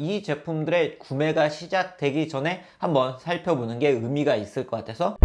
이 제품들의 구매가 시작되기 전에 한번 살펴보는 게 의미가 있을 것 같아서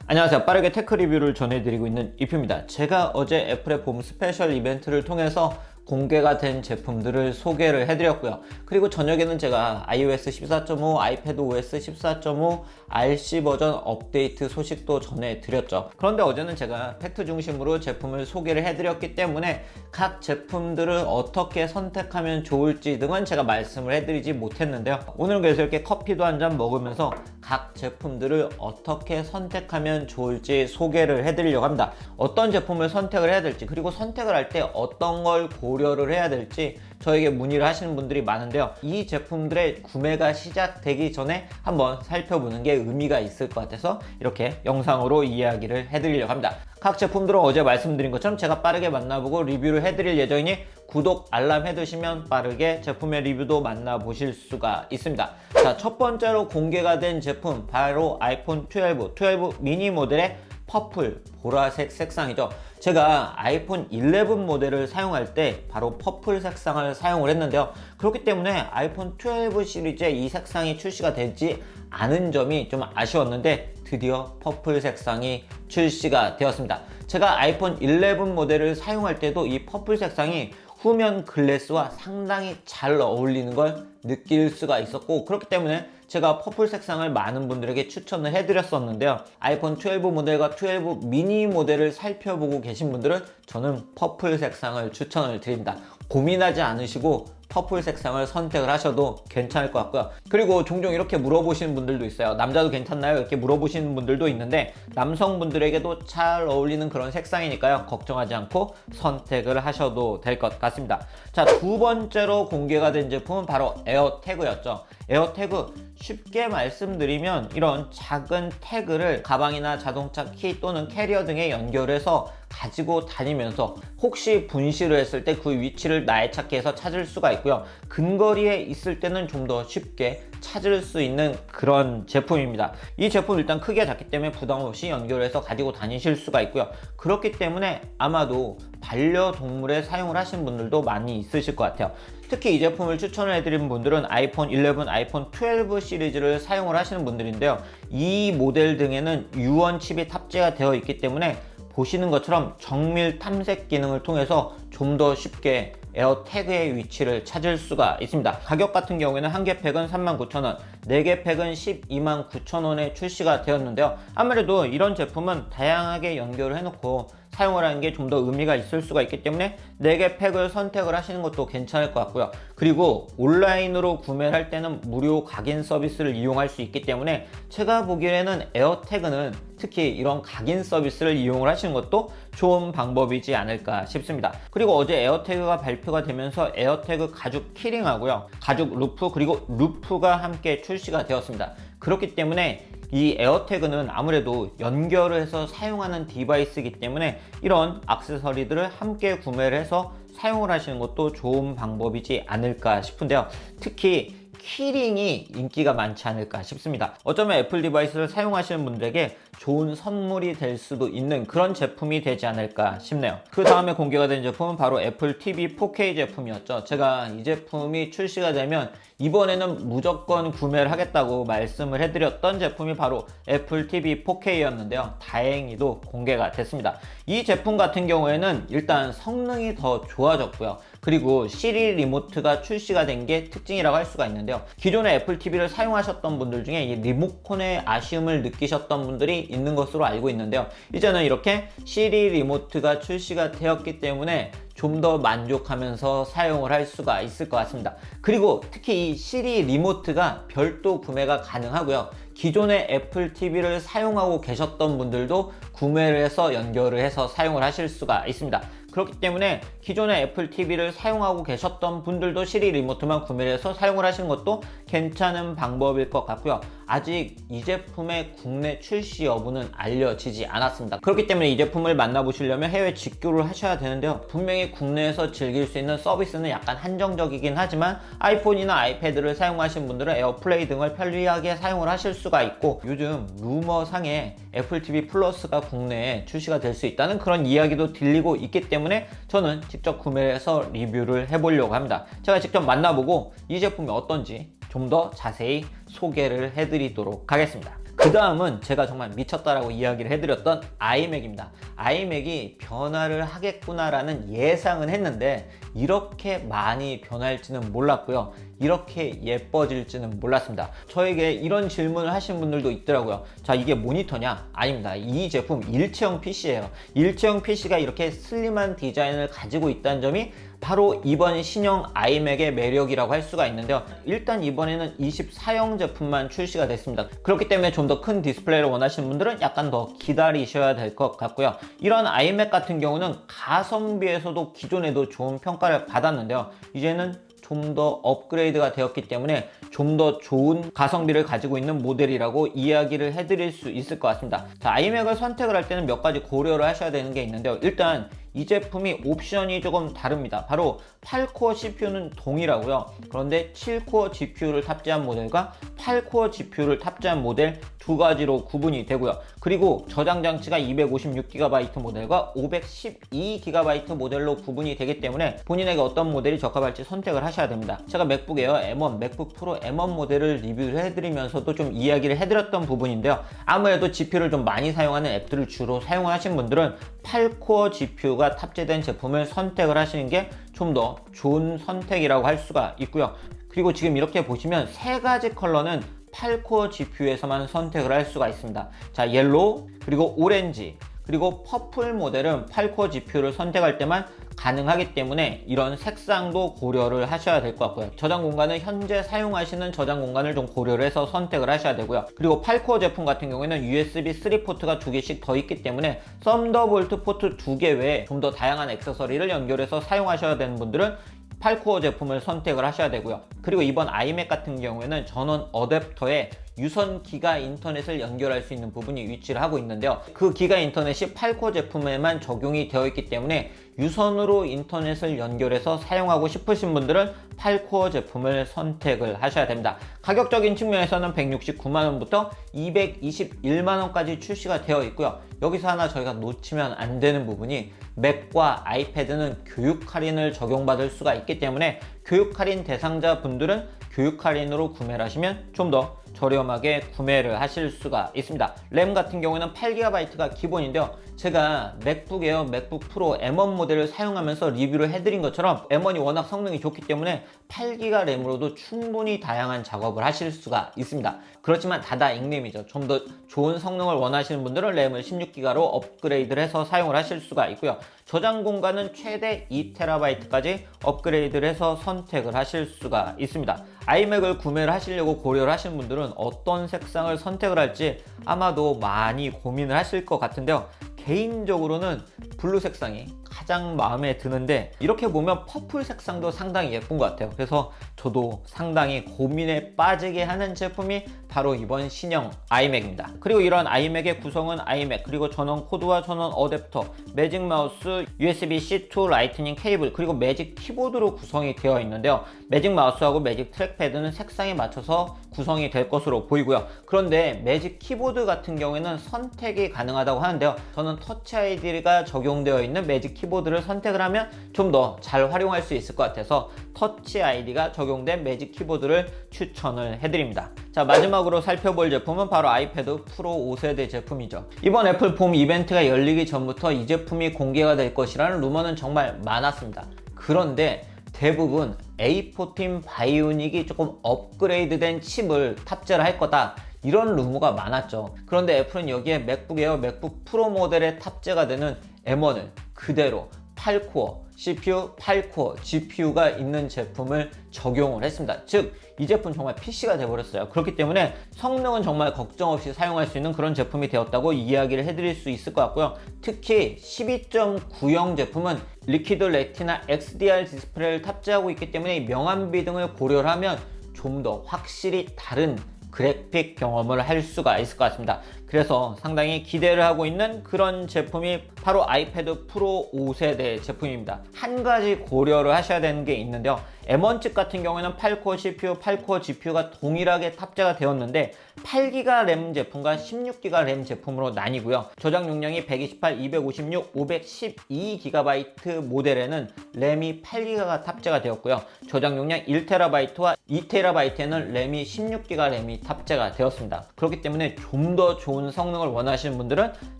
안녕하세요. 빠르게 테크 리뷰를 전해드리고 있는 이프입니다. 제가 어제 애플의 봄 스페셜 이벤트를 통해서 공개가 된 제품들을 소개를 해드렸고요. 그리고 저녁에는 제가 iOS 14.5, 아이패드 OS 14.5 RC 버전 업데이트 소식도 전해드렸죠. 그런데 어제는 제가 팩트 중심으로 제품을 소개를 해드렸기 때문에 각 제품들을 어떻게 선택하면 좋을지 등은 제가 말씀을 해드리지 못했는데요. 오늘은 그래서 이렇게 커피도 한 잔 먹으면서 각 제품들을 어떻게 선택하면 좋을지 소개를 해드리려고 합니다. 어떤 제품을 선택을 해야 될지, 그리고 선택을 할 때 어떤 걸 고려를 해야 될지 저에게 문의를 하시는 분들이 많은데요. 이 제품들의 구매가 시작되기 전에 한번 살펴보는 게 의미가 있을 것 같아서 이렇게 영상으로 이야기를 해드리려고 합니다. 각 제품들은 어제 말씀드린 것처럼 제가 빠르게 만나보고 리뷰를 해드릴 예정이니 구독, 알람 해두시면 빠르게 제품의 리뷰도 만나보실 수가 있습니다. 자, 첫 번째로 공개가 된 제품 바로 아이폰 12 미니 모델의 퍼플, 보라색 색상이죠. 제가 아이폰 11 모델을 사용할 때 바로 퍼플 색상을 사용을 했는데요. 그렇기 때문에 아이폰 12 시리즈에 이 색상이 출시가 되지 않은 점이 좀 아쉬웠는데 드디어 퍼플 색상이 출시가 되었습니다. 제가 아이폰 11 모델을 사용할 때도 이 퍼플 색상이 후면 글래스와 상당히 잘 어울리는 걸 느낄 수가 있었고, 그렇기 때문에 제가 퍼플 색상을 많은 분들에게 추천을 해드렸었는데요. 아이폰 12 모델과 12 미니 모델을 살펴보고 계신 분들은 저는 퍼플 색상을 추천을 드립니다. 고민하지 않으시고 퍼플 색상을 선택을 하셔도 괜찮을 것 같고요. 그리고 종종 이렇게 물어보시는 분들도 있어요. 남자도 괜찮나요? 이렇게 물어보시는 분들도 있는데 남성분들에게도 잘 어울리는 그런 색상이니까요. 걱정하지 않고 선택을 하셔도 될 것 같습니다. 자, 두 번째로 공개가 된 제품은 바로 에어태그였죠. 에어태그, 쉽게 말씀드리면 이런 작은 태그를 가방이나 자동차 키 또는 캐리어 등에 연결해서 가지고 다니면서 혹시 분실을 했을 때 그 위치를 나해찾기해서 찾을 수가 있고요. 근거리에 있을 때는 좀 더 쉽게 찾을 수 있는 그런 제품입니다. 이 제품 일단 크기가 작기 때문에 부담 없이 연결해서 가지고 다니실 수가 있고요. 그렇기 때문에 아마도 반려동물에 사용을 하신 분들도 많이 있으실 것 같아요. 특히 이 제품을 추천을 해드린 분들은 아이폰 11, 아이폰 12 시리즈를 사용을 하시는 분들인데요. 이 모델 등에는 U1 칩이 탑재가 되어 있기 때문에 보시는 것처럼 정밀 탐색 기능을 통해서 좀 더 쉽게 에어태그의 위치를 찾을 수가 있습니다. 가격 같은 경우에는 한 개 팩은 39,000원, 4개 팩은 129,000원에 출시가 되었는데요. 아무래도 이런 제품은 다양하게 연결을 해놓고 사용을 하는 게 좀 더 의미가 있을 수가 있기 때문에 4개 팩을 선택을 하시는 것도 괜찮을 것 같고요. 그리고 온라인으로 구매를 할 때는 무료 각인 서비스를 이용할 수 있기 때문에 제가 보기에는 에어태그는 특히 이런 각인 서비스를 이용을 하시는 것도 좋은 방법이지 않을까 싶습니다. 그리고 어제 에어태그가 발표가 되면서 에어태그 가죽 키링하고요, 가죽 루프, 그리고 루프가 함께 출시가 되었습니다. 그렇기 때문에 이 에어태그는 아무래도 연결을 해서 사용하는 디바이스이기 때문에 이런 액세서리들을 함께 구매를 해서 사용을 하시는 것도 좋은 방법이지 않을까 싶은데요. 특히 키링이 인기가 많지 않을까 싶습니다. 어쩌면 애플 디바이스를 사용하시는 분들에게 좋은 선물이 될 수도 있는 그런 제품이 되지 않을까 싶네요. 그 다음에 공개가 된 제품은 바로 애플 TV 4K 제품이었죠. 제가 이 제품이 출시가 되면 이번에는 무조건 구매를 하겠다고 말씀을 해드렸던 제품이 바로 애플 TV 4K였는데요. 다행히도 공개가 됐습니다. 이 제품 같은 경우에는 일단 성능이 더 좋아졌고요. 그리고 시리 리모트가 출시가 된 게 특징이라고 할 수가 있는데요. 기존의 애플 TV를 사용하셨던 분들 중에 이 리모컨의 아쉬움을 느끼셨던 분들이 있는 것으로 알고 있는데요. 이제는 이렇게 시리 리모트가 출시가 되었기 때문에 좀 더 만족하면서 사용을 할 수가 있을 것 같습니다. 그리고 특히 이 시리 리모트가 별도 구매가 가능하고요. 기존의 애플 TV를 사용하고 계셨던 분들도 구매를 해서 연결을 해서 사용을 하실 수가 있습니다. 그렇기 때문에 기존의 애플 TV를 사용하고 계셨던 분들도 시리 리모트만 구매를 해서 사용을 하시는 것도 괜찮은 방법일 것 같고요. 아직 이 제품의 국내 출시 여부는 알려지지 않았습니다. 그렇기 때문에 이 제품을 만나보시려면 해외 직구를 하셔야 되는데요. 분명히 국내에서 즐길 수 있는 서비스는 약간 한정적이긴 하지만 아이폰이나 아이패드를 사용하신 분들은 에어플레이 등을 편리하게 사용을 하실 수가 있고, 요즘 루머상에 애플 TV 플러스가 국내에 출시가 될 수 있다는 그런 이야기도 들리고 있기 때문에 저는 직접 구매를 해서 리뷰를 해보려고 합니다. 제가 직접 만나보고 이 제품이 어떤지 좀 더 자세히 소개를 해드리도록 하겠습니다. 그 다음은 제가 정말 미쳤다라고 이야기를 해드렸던 아이맥입니다. 아이맥이 변화를 하겠구나라는 예상은 했는데 이렇게 많이 변할지는 몰랐고요. 이렇게 예뻐질지는 몰랐습니다. 저에게 이런 질문을 하신 분들도 있더라고요. 자, 이게 모니터냐? 아닙니다. 이 제품 일체형 PC예요. 일체형 PC가 이렇게 슬림한 디자인을 가지고 있다는 점이 바로 이번 신형 아이맥의 매력이라고 할 수가 있는데요. 일단 이번에는 24형 제품만 출시가 됐습니다. 그렇기 때문에 좀 더 큰 디스플레이를 원하시는 분들은 약간 더 기다리셔야 될 것 같고요. 이런 아이맥 같은 경우는 가성비에서도 기존에도 좋은 평가를 받았는데요. 이제는 좀 더 업그레이드가 되었기 때문에 좀 더 좋은 가성비를 가지고 있는 모델이라고 이야기를 해드릴 수 있을 것 같습니다. 자, 아이맥을 선택을 할 때는 몇 가지 고려를 하셔야 되는 게 있는데요. 일단 이 제품이 옵션이 조금 다릅니다. 바로 8코어 CPU는 동일하고요. 그런데 7코어 GPU를 탑재한 모델과 8코어 GPU를 탑재한 모델 두 가지로 구분이 되고요. 그리고 저장 장치가 256GB 모델과 512GB 모델로 구분이 되기 때문에 본인에게 어떤 모델이 적합할지 선택을 하셔야 됩니다. 제가 맥북 에어 M1, 맥북 프로 M1 모델을 리뷰를 해드리면서도 좀 이야기를 해드렸던 부분인데요. 아무래도 GPU를 좀 많이 사용하는 앱들을 주로 사용하신 분들은 8코어 GPU가 탑재된 제품을 선택을 하시는 게 좀 더 좋은 선택이라고 할 수가 있고요. 그리고 지금 이렇게 보시면 세 가지 컬러는 8코어 GPU에서만 선택을 할 수가 있습니다. 자, 옐로우, 그리고 오렌지, 그리고 퍼플 모델은 8코어 GPU를 선택할 때만 가능하기 때문에 이런 색상도 고려를 하셔야 될 것 같고요. 저장 공간은 현재 사용하시는 저장 공간을 좀 고려를 해서 선택을 하셔야 되고요. 그리고 8코어 제품 같은 경우에는 USB 3 포트가 2개씩 더 있기 때문에 썬더볼트 포트 2개 외에 좀 더 다양한 액세서리를 연결해서 사용하셔야 되는 분들은 8코어 제품을 선택을 하셔야 되고요. 그리고 이번 아이맥 같은 경우에는 전원 어댑터에 유선 기가 인터넷을 연결할 수 있는 부분이 위치를 하고 있는데요. 그 기가 인터넷이 8코어 제품에만 적용이 되어 있기 때문에 유선으로 인터넷을 연결해서 사용하고 싶으신 분들은 8코어 제품을 선택을 하셔야 됩니다. 가격적인 측면에서는 169만원부터 221만원까지 출시가 되어 있고요. 여기서 하나 저희가 놓치면 안 되는 부분이 맥과 아이패드는 교육 할인을 적용받을 수가 있기 때문에 교육 할인 대상자 분들은 교육 할인으로 구매를 하시면 좀 더 저렴하게 구매를 하실 수가 있습니다. 램 같은 경우에는 8GB가 기본인데요. 제가 맥북 에어, 맥북 프로 M1 모델을 사용하면서 리뷰를 해드린 것처럼 M1이 워낙 성능이 좋기 때문에 8GB 램으로도 충분히 다양한 작업을 하실 수가 있습니다. 그렇지만 다다익림이죠. 좀 더 좋은 성능을 원하시는 분들은 램을 16GB로 업그레이드를 해서 사용을 하실 수가 있고요. 저장 공간은 최대 2TB까지 업그레이드를 해서 선택을 하실 수가 있습니다. 아이맥을 구매를 하시려고 고려를 하시는 분들은 어떤 색상을 선택을 할지 아마도 많이 고민을 하실 것 같은데요. 개인적으로는 블루 색상이 가장 마음에 드는데 이렇게 보면 퍼플 색상도 상당히 예쁜 것 같아요. 그래서 저도 상당히 고민에 빠지게 하는 제품이 바로 이번 신형 아이맥입니다. 그리고 이런 아이맥의 구성은 아이맥, 그리고 전원 코드와 전원 어댑터, 매직 마우스, USB-C2 라이트닝 케이블, 그리고 매직 키보드로 구성이 되어 있는데요. 매직 마우스하고 매직 트랙패드는 색상에 맞춰서 구성이 될 것으로 보이고요. 그런데 매직 키보드 같은 경우에는 선택이 가능하다고 하는데요. 저는 터치 아이디가 적용되어 있는 매직 키보드를 선택을 하면 좀 더 잘 활용할 수 있을 것 같아서 터치 아이디가 적용된 매직 키보드를 추천을 해드립니다. 자, 마지막으로 살펴볼 제품은 바로 아이패드 프로 5세대 제품이죠. 이번 애플 봄 이벤트가 열리기 전부터 이 제품이 공개가 될 것이라는 루머는 정말 많았습니다. 그런데 대부분 A14 바이오닉이 조금 업그레이드된 칩을 탑재를 할 거다, 이런 루머가 많았죠. 그런데 애플은 여기에 맥북 에어, 맥북 프로 모델에 탑재가 되는 M1을 그대로 8코어 CPU, 8코어 GPU가 있는 제품을 적용을 했습니다. 즉, 이 제품 정말 PC가 돼버렸어요. 그렇기 때문에 성능은 정말 걱정 없이 사용할 수 있는 그런 제품이 되었다고 이야기를 해드릴 수 있을 것 같고요. 특히 12.9형 제품은 리퀴드 레티나 XDR 디스플레이를 탑재하고 있기 때문에 명암비 등을 고려를 하면 좀 더 확실히 다른 그래픽 경험을 할 수가 있을 것 같습니다. 그래서 상당히 기대를 하고 있는 그런 제품이 바로 아이패드 프로 5세대 제품입니다. 한 가지 고려를 하셔야 되는 게 있는데요. M1 칩 같은 경우에는 8코어 CPU, 8코어 GPU가 동일하게 탑재가 되었는데 8GB 램 제품과 16GB 램 제품으로 나뉘고요. 저장 용량이 128, 256, 512GB 모델에는 램이 8GB가 탑재가 되었고요. 저장 용량 1TB와 2TB에는 램이 16GB 램이 탑재가 되었습니다. 그렇기 때문에 좀 더 좋은 성능을 원하시는 분들은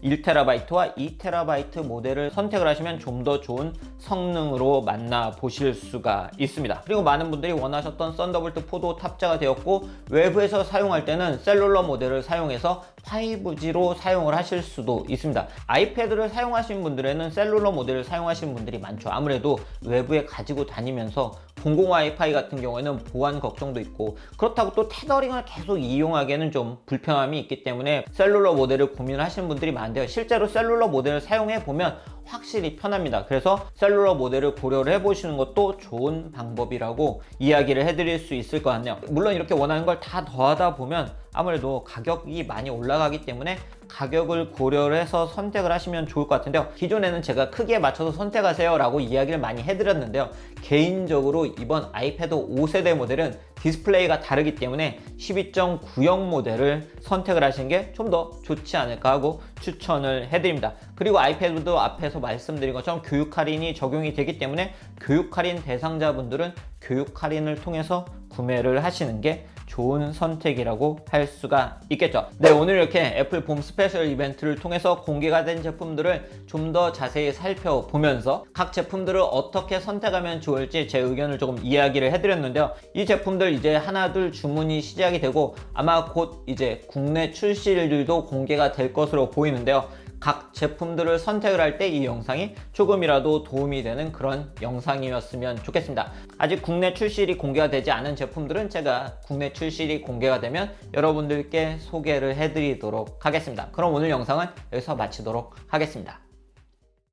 1TB와 2TB 모델을 선택을 하시면 좀 더 좋은 성능으로 만나보실 수가 있습니다. 그리고 많은 분들이 원하셨던 썬더볼트 4도 탑재가 되었고 외부에서 사용할 때는 셀룰러 모델을 사용해서 5G로 사용을 하실 수도 있습니다. 아이패드를 사용하시는 분들에는 셀룰러 모델을 사용하시는 분들이 많죠. 아무래도 외부에 가지고 다니면서 공공 와이파이 같은 경우에는 보안 걱정도 있고 그렇다고 또 테더링을 계속 이용하기에는 좀 불편함이 있기 때문에 셀룰러 모델을 고민하시는 분들이 많은데요. 실제로 셀룰러 모델을 사용해 보면 확실히 편합니다. 그래서 셀룰러 모델을 고려를 해보시는 것도 좋은 방법이라고 이야기를 해드릴 수 있을 것 같네요. 물론 이렇게 원하는 걸 다 더하다 보면 아무래도 가격이 많이 올라가기 때문에 가격을 고려를 해서 선택을 하시면 좋을 것 같은데요. 기존에는 제가 크기에 맞춰서 선택하세요 라고 이야기를 많이 해드렸는데요. 개인적으로 이번 아이패드 5세대 모델은 디스플레이가 다르기 때문에 12.90 모델을 선택을 하시는 게 좀 더 좋지 않을까 하고 추천을 해드립니다. 그리고 아이패드도 앞에서 말씀드린 것처럼 교육 할인이 적용이 되기 때문에 교육 할인 대상자분들은 교육 할인을 통해서 구매를 하시는 게 좋은 선택이라고 할 수가 있겠죠. 네, 오늘 이렇게 애플 봄 스페셜 이벤트를 통해서 공개가 된 제품들을 좀 더 자세히 살펴보면서 각 제품들을 어떻게 선택하면 좋을지 제 의견을 조금 이야기를 해드렸는데요. 이 제품들 이제 하나둘 주문이 시작이 되고 아마 곧 이제 국내 출시일들도 공개가 될 것으로 보이는데요. 각 제품들을 선택을 할 때 이 영상이 조금이라도 도움이 되는 그런 영상이었으면 좋겠습니다. 아직 국내 출시일이 공개가 되지 않은 제품들은 제가 국내 출시일이 공개가 되면 여러분들께 소개를 해드리도록 하겠습니다. 그럼 오늘 영상은 여기서 마치도록 하겠습니다.